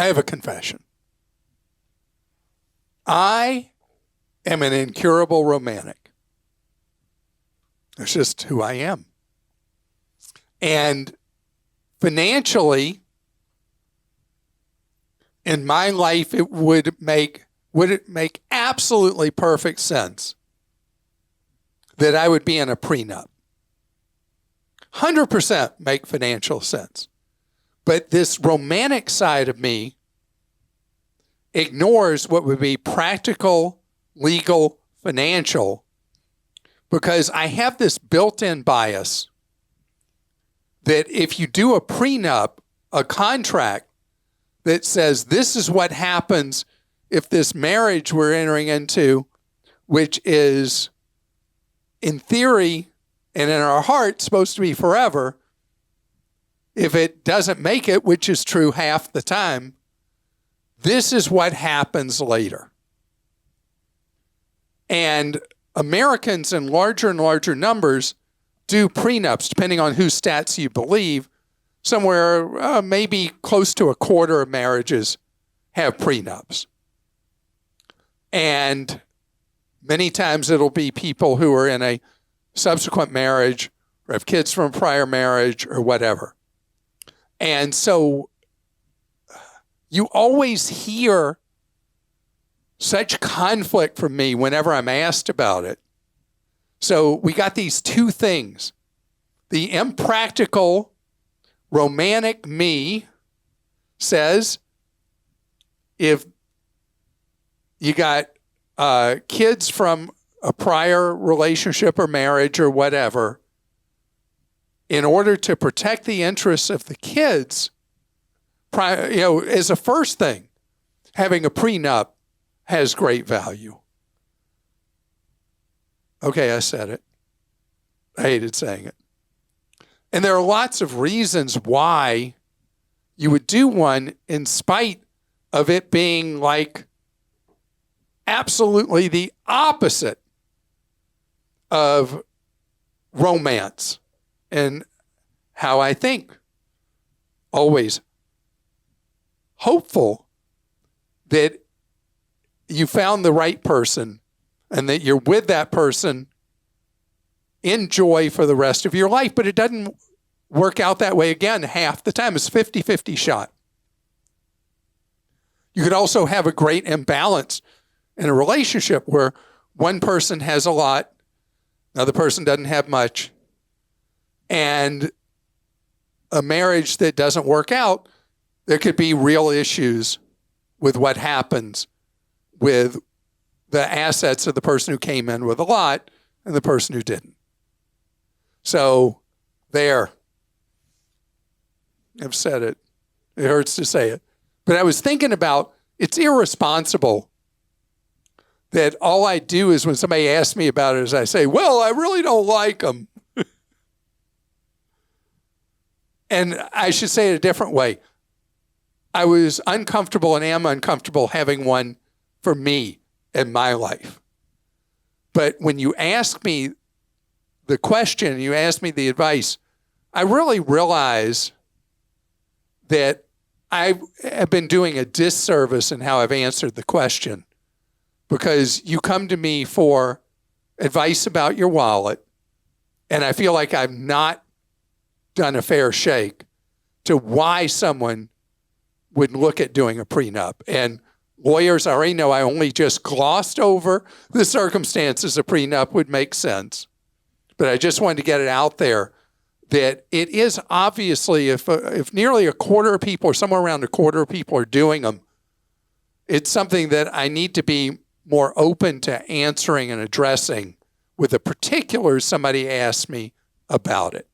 I have a confession. I am an incurable romantic. It's just who I am. And financially, in my life, would it make absolutely perfect sense that I would be in a prenup. 100% make financial sense. But this romantic side of me ignores what would be practical, legal, financial, because I have this built-in bias that if you do a prenup, a contract that says this is what happens if this marriage we're entering into, which is in theory and in our heart supposed to be forever, if it doesn't make it, which is true half the time, this is what happens later. And Americans in larger and larger numbers do prenups, depending on whose stats you believe. Somewhere maybe close to a quarter of marriages have prenups. And many times it'll be people who are in a subsequent marriage or have kids from a prior marriage or whatever. And so you always hear such conflict from me whenever I'm asked about it. So we got these two things. The impractical, romantic me says, if you got kids from a prior relationship or marriage or whatever, in order to protect the interests of the kids, as a first thing, having a prenup has great value. Okay, I said it. I hated saying it. And there are lots of reasons why you would do one in spite of it being like absolutely the opposite of romance and how I think. Always hopeful that you found the right person and that you're with that person in joy for the rest of your life. But it doesn't work out that way again half the time. It's a 50-50 shot. You could also have a great imbalance in a relationship where one person has a lot, another person doesn't have much, and a marriage that doesn't work out, there could be real issues with what happens with the assets of the person who came in with a lot and the person who didn't. So there. I've said it. It hurts to say it. But I was thinking about, it's irresponsible that all I do is when somebody asks me about it is I say, well, I really don't like them. And I should say it a different way. I was uncomfortable and am uncomfortable having one for me in my life. But when you ask me the question, you ask me the advice, I really realize that I have been doing a disservice in how I've answered the question, because you come to me for advice about your wallet, and I feel like I've not done a fair shake to why someone would look at doing a prenup. And lawyers already know I only just glossed over the circumstances a prenup would make sense. But I just wanted to get it out there that it is obviously, if nearly a quarter of people or somewhere around a quarter of people are doing them, it's something that I need to be more open to answering and addressing with the particulars somebody asks me about it.